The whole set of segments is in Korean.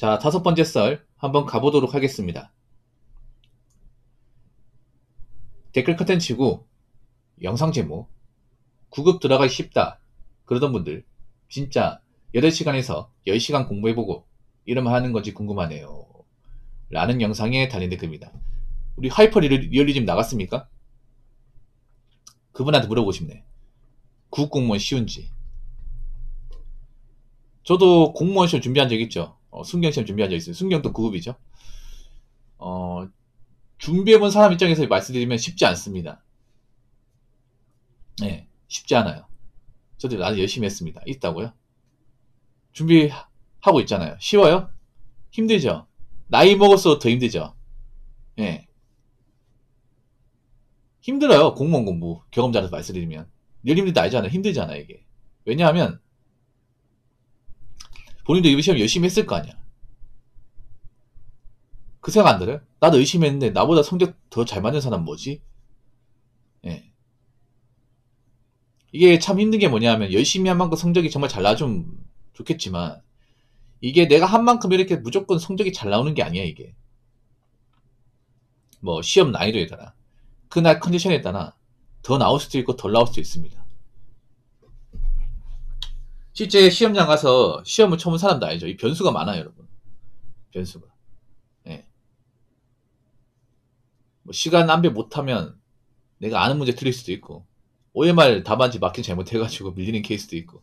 자, 5번째 썰 한번 가보도록 하겠습니다. 댓글 커튼 치고 영상 제목 9급 들어가기 쉽다 그러던 분들 진짜 8시간에서 10시간 공부해보고 이러면 하는 건지 궁금하네요 라는 영상에 달린 댓글입니다. 우리 하이퍼 리얼리즘 나갔습니까? 그분한테 물어보고 싶네. 9급 공무원 쉬운지. 저도 공무원 시험 준비한 적 있죠. 순경 시험 준비한 적 있어요. 순경도 9급이죠. 준비해본 사람 입장에서 말씀드리면 쉽지 않습니다. 네, 쉽지 않아요. 저도 나도 열심히 했습니다. 있다고요? 준비하고 있잖아요. 쉬워요? 힘들죠? 나이 먹을수록 더 힘들죠? 예. 힘들어요. 공무원 공부. 경험자라서 말씀드리면. 늘 힘들다 알잖아요. 힘들잖아요, 이게. 왜냐하면, 본인도 이 시험 열심히 했을 거 아니야. 그 생각 안 들어요? 나도 열심히 했는데, 나보다 성적 더 잘 맞는 사람 뭐지? 예. 이게 참 힘든 게 뭐냐면, 열심히 한 만큼 성적이 정말 잘 나와주면 좋겠지만, 이게 내가 한 만큼 이렇게 무조건 성적이 잘 나오는 게 아니야, 이게. 뭐, 시험 난이도에 따라. 그날 컨디션에 따라 더 나올 수도 있고 덜 나올 수도 있습니다. 실제 시험장 가서 시험을 쳐본 사람도 알죠. 이 변수가 많아요, 여러분. 변수가. 예. 뭐 시간 안배 못하면 내가 아는 문제 틀릴 수도 있고, OMR 답안지 맞긴 잘못해가지고 밀리는 케이스도 있고.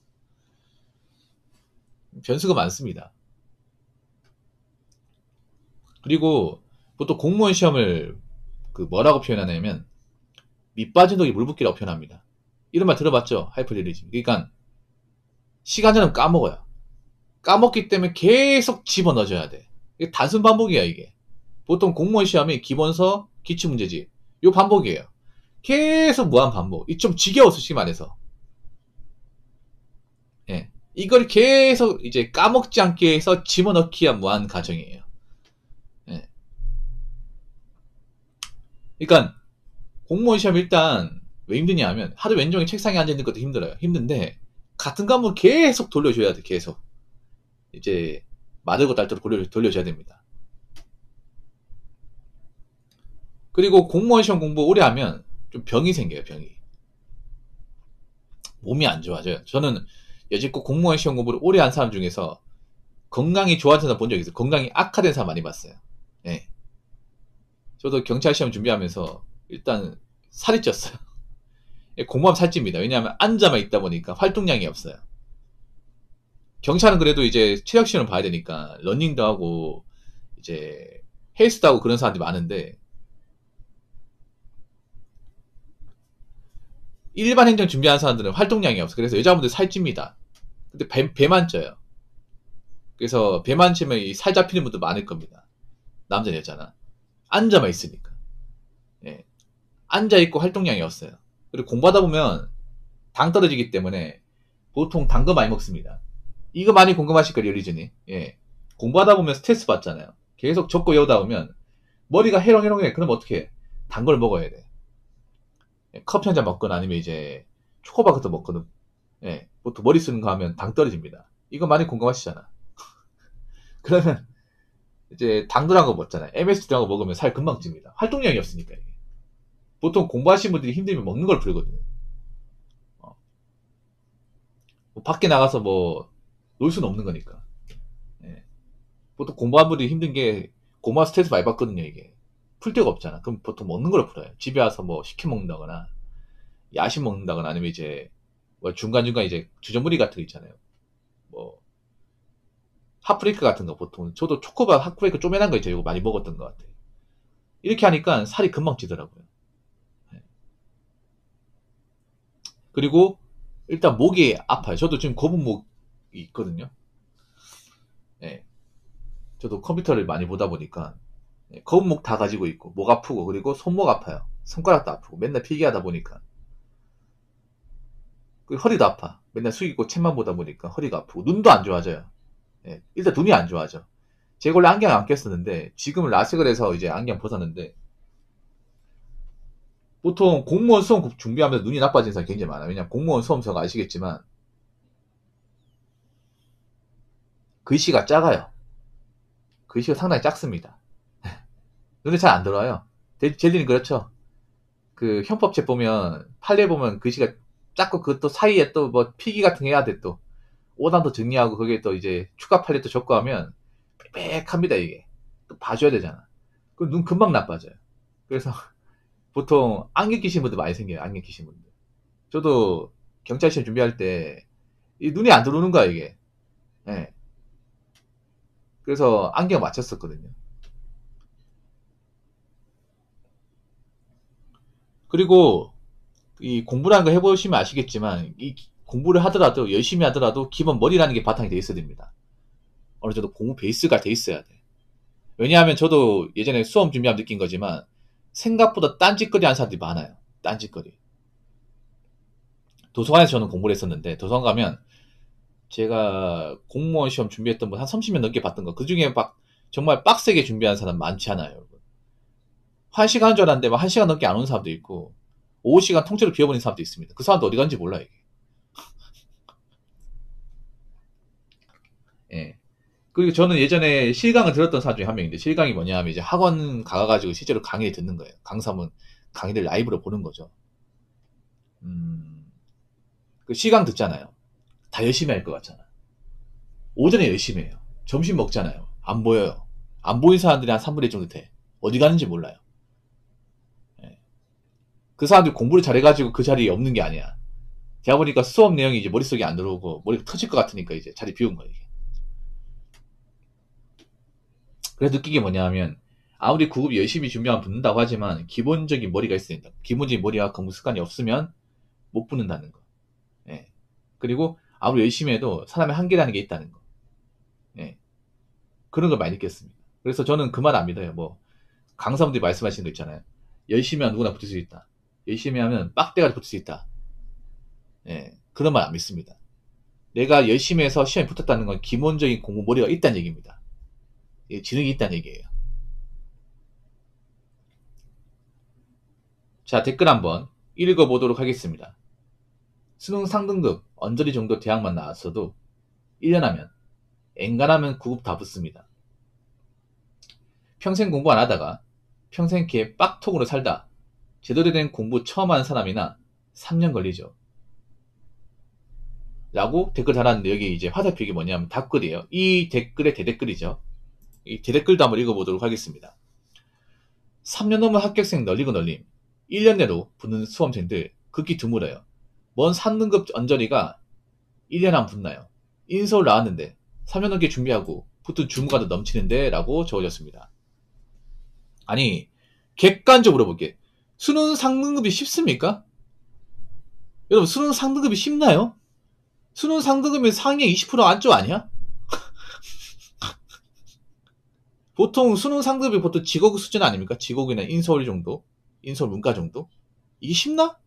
변수가 많습니다. 그리고 보통 공무원 시험을 뭐라고 표현하냐면 밑빠진 독이 물 붓기라고 표현합니다. 이런 말 들어봤죠? 하이퍼리얼리즘. 그러니까 시간 지나면 까먹어요. 까먹기 때문에 계속 집어넣어줘야 돼. 이게 단순 반복이야, 이게. 보통 공무원 시험이 기본서, 기출문제집. 요 반복이에요. 계속 무한 반복. 이 좀 지겨워, 솔직히 말해서. 예. 이걸 계속 이제 까먹지 않게 해서 집어넣기 위한 무한 과정이에요. 예. 그러니까 공무원 시험 일단 왜 힘드냐 하면 하루 왼종일 책상에 앉아있는 것도 힘들어요. 힘든데 같은 과목을 계속 돌려줘야 돼. 계속. 이제 마들고 딸도록 돌려줘야 됩니다. 그리고 공무원 시험 공부 오래 하면 좀 병이 생겨요. 병이. 몸이 안 좋아져요. 저는 여지껏 공무원 시험 공부를 오래 한 사람 중에서 건강이 좋아진 사람 본 적이 있어요. 건강이 악화된 사람 많이 봤어요. 예. 저도 경찰 시험 준비하면서 일단 살이 쪘어요. 공무원 살찝니다. 왜냐하면 앉아만 있다 보니까 활동량이 없어요. 경찰은 그래도 이제 체력 시험을 봐야 되니까 러닝도 하고 이제 헬스도 하고 그런 사람들이 많은데 일반 행정 준비하는 사람들은 활동량이 없어. 그래서 여자분들 살찝니다. 근데 배만 쪄요. 그래서 배만 찌면 이 살 잡히는 분도 많을 겁니다. 남자 여자나 앉아만 있으니까. 예. 앉아 있고 활동량이 없어요. 그리고 공부하다 보면 당 떨어지기 때문에 보통 단 거 많이 먹습니다. 이거 많이 궁금하실 거예요, 리얼리즘이. 예. 공부하다 보면 스트레스 받잖아요. 계속 적고 외우다 보면 머리가 해롱해롱해. 그럼 어떻게 해? 단 걸 먹어야 돼. 예, 커피 한 잔 먹거나 아니면 이제 초코바 같은 거 먹거든. 예. 보통 머리 쓰는 거 하면 당 떨어집니다. 이거 많이 궁금하시잖아. 그러면 이제 당 들어간 거 먹잖아요. MSG 들어간 거 먹으면 살 금방 찝니다. 활동량이 없으니까 이게. 보통 공부하시는 분들이 힘들면 먹는 걸 풀거든요. 뭐 밖에 나가서 뭐 놀 수는 없는 거니까. 예. 보통 공부하는 분들이 힘든 게 공부하 스트레스 많이 받거든요. 이게 풀 데가 없잖아. 그럼 보통 먹는 걸 풀어요. 집에 와서 뭐 시켜 먹는다거나 야식 먹는다거나 아니면 이제 뭐 중간중간 이제 주전부리 같은 거 있잖아요. 뭐 핫브레이크 같은 거 보통 저도 초코바 핫브레이크 쪼매난 거 있죠. 이거 많이 먹었던 것 같아요. 이렇게 하니까 살이 금방 찌더라고요. 예. 그리고 일단 목이 아파요. 저도 지금 거북목이 있거든요. 예. 저도 컴퓨터를 많이 보다 보니까 예, 거북목 다 가지고 있고 목 아프고 그리고 손목 아파요. 손가락도 아프고 맨날 필기하다 보니까 그리고 허리도 아파. 맨날 숙이고 책만 보다 보니까 허리가 아프고 눈도 안 좋아져요. 예. 일단 눈이 안 좋아져. 제가 원래 안경 안 꼈었는데 지금은 라식을 해서 이제 안경 벗었는데 보통 공무원 수험 준비하면서 눈이 나빠지는 사람이 굉장히 많아요. 왜냐면 공무원 수험서가 아시겠지만 글씨가 작아요. 글씨가 상당히 작습니다. 눈에 잘 안 들어와요. 젤리는 그렇죠. 그 형법책 보면 판례 보면 글씨가 작고 그것도 사이에 또 뭐 필기 같은 거 해야 돼. 또 오단도 정리하고 거기에 또 이제 추가 판례 또 적고 하면 빽빽합니다. 이게 또 봐줘야 되잖아. 그럼 눈 금방 나빠져요. 그래서 보통 안경 끼신 분들 많이 생겨요. 안경 끼신 분들. 저도 경찰 시험 준비할 때 이 눈이 안 들어오는 거야 이게. 예. 그래서 안경 맞췄었거든요. 그리고 이 공부라는 거 해보시면 아시겠지만 이 공부를 하더라도 열심히 하더라도 기본 머리라는 게 바탕이 돼 있어야 됩니다. 어느 정도 공부 베이스가 돼 있어야 돼. 왜냐하면 저도 예전에 수험 준비하면 느낀 거지만 생각보다 딴짓거리 하는 사람들이 많아요. 딴짓거리. 도서관에서 저는 공부를 했었는데 도서관 가면 제가 공무원 시험 준비했던 분 한 30명 넘게 봤던 거 그 중에 막 정말 빡세게 준비한 사람 많지 않아요. 여러분. 1시간 한 줄 알았는데 막 1시간 넘게 안 오는 사람도 있고 오후 시간 통째로 비워버린 사람도 있습니다. 그 사람도 어디 갔는지 몰라 이게. 예. 그리고 저는 예전에 실강을 들었던 사람 중에 한 명인데 실강이 뭐냐 하면 이제 학원 가가지고 실제로 강의를 듣는 거예요. 강사분 강의를 라이브로 보는 거죠. 그 실강 듣잖아요. 다 열심히 할 것 같잖아. 오전에 열심히 해요. 점심 먹잖아요. 안 보여요. 안 보인 사람들이 한 3분의 1 정도 돼. 어디 가는지 몰라요. 예. 그 사람들이 공부를 잘해가지고 그 자리에 없는 게 아니야. 제가 보니까 수업 내용이 이제 머릿속에 안 들어오고 머리가 터질 것 같으니까 이제 자리 비운 거예요. 이게. 그래서 느낀 게 뭐냐 하면 아무리 구급 열심히 준비하면 붙는다고 하지만 기본적인 머리가 있어야 된다. 기본적인 머리와 공부 습관이 없으면 못 붙는다는 거. 예. 그리고 아무리 열심히 해도 사람의 한계라는 게 있다는 거. 예. 그런 걸 많이 느꼈습니다. 그래서 저는 그 말 안 믿어요. 뭐 강사분들이 말씀하시는 거 있잖아요. 열심히 하면 누구나 붙을 수 있다. 열심히 하면 빡대가리 붙을 수 있다. 예. 그런 말 안 믿습니다. 내가 열심히 해서 시험에 붙었다는 건 기본적인 공부 머리가 있다는 얘기입니다. 예, 지능이 있다는 얘기예요. 자, 댓글 한번 읽어보도록 하겠습니다. 수능 상등급 언저리 정도 대학만 나왔어도 1년 하면 엔간하면 9급 다 붙습니다. 평생 공부 안 하다가 평생 개 빡통으로 살다 제대로 된 공부 처음 하는 사람이나 3년 걸리죠. 라고 댓글 달았는데 여기 이제 화살표 이게 뭐냐면 답글이에요. 이 댓글의 대댓글이죠. 이 대댓글도 한번 읽어보도록 하겠습니다. 3년 넘은 합격생 널리고 널림 1년 내로 붙는 수험생들 극히 드물어요. 먼 3등급 언저리가 1년 안 붙나요? 인서울 나왔는데 3년 넘게 준비하고 붙은 주무가도 넘치는데 라고 적어졌습니다. 아니 객관적으로 물어볼게. 수능 상등급이 쉽습니까? 여러분 수능 상등급이 쉽나요? 수능 상등급이면 상위 20% 안쪽 아니야? 보통 수능 상등급이 보통 직업 수준 아닙니까? 직업이나 인서울 정도? 인서울 문과 정도? 이게 쉽나?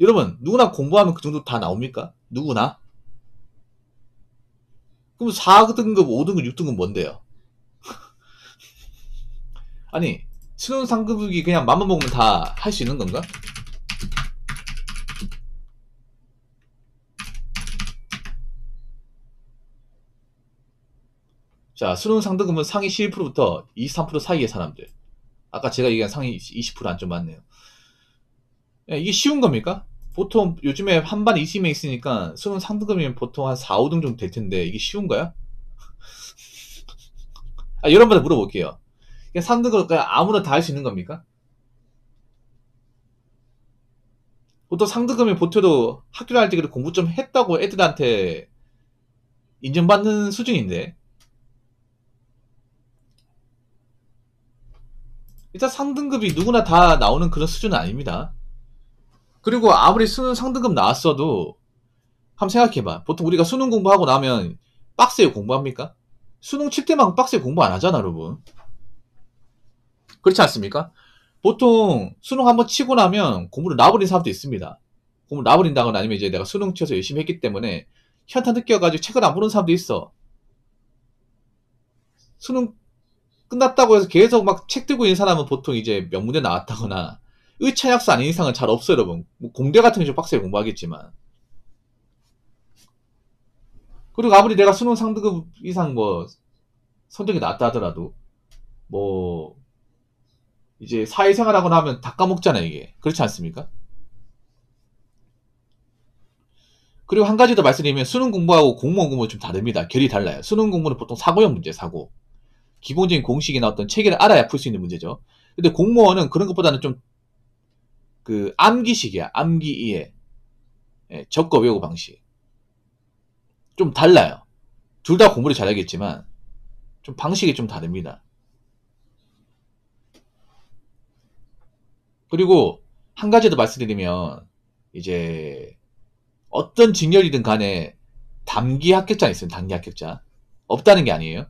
여러분 누구나 공부하면 그 정도 다 나옵니까? 누구나? 그럼 4등급, 5등급, 6등급 뭔데요? 아니 수능 상등급이 그냥 맘만 먹으면 다 할 수 있는 건가? 자, 수능 상등급은 상위 11%부터 23% 사이의 사람들. 아까 제가 얘기한 상위 20% 안쪽 맞네요. 야, 이게 쉬운 겁니까? 보통 요즘에 한 반에 20명 있으니까 수능 상등급이면 보통 한 4, 5등 정도 될 텐데 이게 쉬운 거야? 아, 여러분한테 물어볼게요. 그냥 상등급 그냥 아무나 다 할 수 있는 겁니까? 보통 상등급이 보태도 학교 다닐 때 그래도 공부 좀 했다고 애들한테 인정받는 수준인데 일단 상등급이 누구나 다 나오는 그런 수준은 아닙니다. 그리고 아무리 수능 상등급 나왔어도 한번 생각해봐. 보통 우리가 수능 공부하고 나면 빡세게 공부합니까? 수능 칠 때만큼 빡세게 공부 안 하잖아, 여러분. 그렇지 않습니까? 보통 수능 한번 치고 나면 공부를 놔버린 사람도 있습니다. 공부를 놔버린다거나 아니면 이제 내가 수능 쳐서 열심히 했기 때문에 현타 느껴가지고 책을 안 보는 사람도 있어. 수능 끝났다고 해서 계속 막 책 들고 있는 사람은 보통 이제 명문대 나왔다거나 의찬약수 아닌 이상은 잘 없어요, 여러분. 뭐 공대 같은 게 좀 빡세게 공부하겠지만. 그리고 아무리 내가 수능 상등급 이상 뭐 성적이 낮다 하더라도 뭐 이제 사회생활하고 나면 다 까먹잖아 이게. 그렇지 않습니까? 그리고 한 가지 더 말씀드리면 수능 공부하고 공무원 공부 좀 다릅니다. 결이 달라요. 수능 공부는 보통 사고형 문제, 사고. 기본적인 공식이나 어떤 체계를 알아야 풀 수 있는 문제죠. 근데 공무원은 그런 것보다는 좀 그 암기식이야. 암기 이해. 예, 적거 외우고 방식. 좀 달라요. 둘 다 공부를 잘하겠지만 좀 방식이 좀 다릅니다. 그리고 한 가지 더 말씀드리면 이제 어떤 직렬이든 간에 단기 합격자 있어요. 단기 합격자. 없다는 게 아니에요.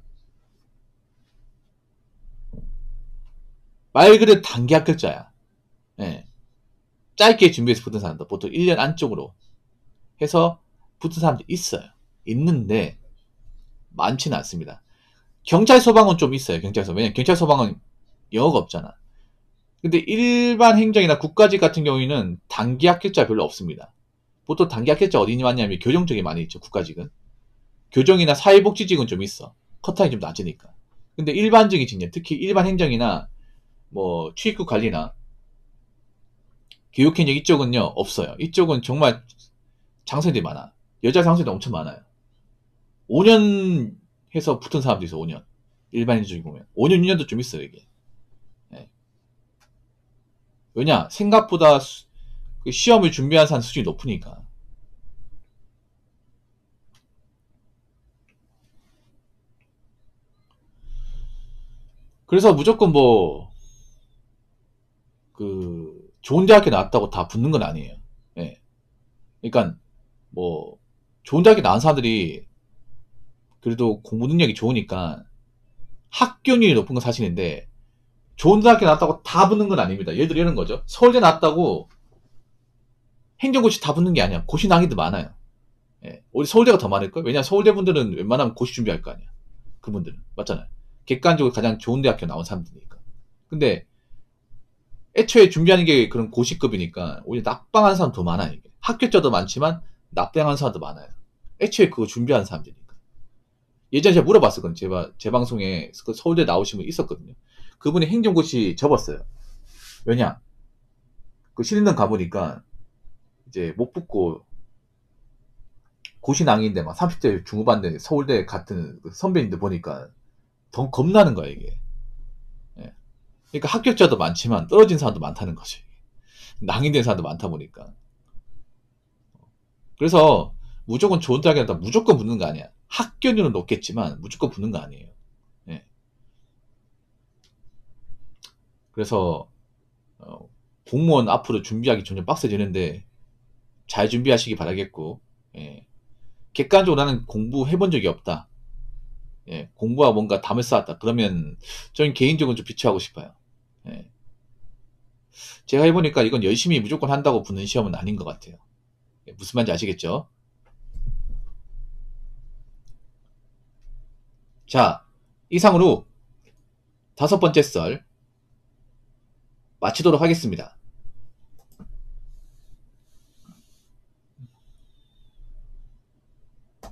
말 그대로 단기 합격자야. 예. 짧게 준비해서 붙은 사람도 보통 1년 안쪽으로 해서 붙은 사람도 있어요. 있는데 많지는 않습니다. 경찰 소방은 좀 있어요. 경찰 소방. 왜냐면 경찰 소방은 영어가 없잖아. 근데 일반 행정이나 국가직 같은 경우에는 단기 합격자 별로 없습니다. 보통 단기 합격자 어디 왔냐면 교정 쪽에 많이 있죠. 국가직은. 교정이나 사회복지직은 좀 있어. 컷타임이 좀 낮으니까. 근데 일반적인 직렬, 특히 일반 행정이나 뭐 취입국 관리나 교육행정 이쪽은요 없어요. 이쪽은 정말 장생들이 많아. 여자 장생도 엄청 많아요. 5년 해서 붙은 사람도 있어. 5년. 일반인 중에 보면 5년 6년도 좀 있어요 이게. 네. 왜냐 생각보다 시험을 준비한 사람 수준이 높으니까. 그래서 무조건 뭐 그 좋은 대학교 나왔다고 다 붙는 건 아니에요. 예. 그러니까 뭐 좋은 대학교 나온 사람들이 그래도 공부 능력이 좋으니까 학교율이 높은 건 사실인데 좋은 대학교 나왔다고 다 붙는 건 아닙니다. 예를 들어 이런 거죠. 서울대 나왔다고 행정고시 다 붙는 게 아니야. 고시 난이도 많아요. 예. 우리 서울대가 더 많을걸? 왜냐면 서울대 분들은 웬만하면 고시 준비할 거 아니야. 그분들은. 맞잖아요. 객관적으로 가장 좋은 대학교 나온 사람들이니까. 근데 애초에 준비하는 게 그런 고시급이니까 오히려 낙방하는 사람 더 많아요. 이게. 합격자도 많지만 낙방하는 사람도 많아요. 애초에 그거 준비하는 사람들이니까. 예전에 제가 물어봤었거든요. 제 방송에 그 서울대 나오신 분 있었거든요. 그분이 행정고시 접었어요. 왜냐? 그 신림동 가보니까 이제 못 붙고 고시낭인데 막 30대 중후반대 서울대 같은 그 선배님들 보니까 더 겁나는 거야 이게. 예. 그러니까 합격자도 많지만 떨어진 사람도 많다는 거지. 낭인된 사람도 많다 보니까. 그래서 무조건 좋은 대학에 간다 무조건 붙는 거 아니야. 학교율은 높겠지만 무조건 붙는 거 아니에요. 예. 그래서 공무원 앞으로 준비하기 점점 빡세지는데 잘 준비하시기 바라겠고, 예. 객관적으로 나는 공부해본 적이 없다. 예. 공부와 뭔가 담을 쌓았다. 그러면 저는 개인적으로 좀 비추하고 싶어요. 예. 제가 해보니까 이건 열심히 무조건 한다고 붙는 시험은 아닌 것 같아요. 예. 무슨 말인지 아시겠죠? 자, 이상으로 5번째 썰 마치도록 하겠습니다.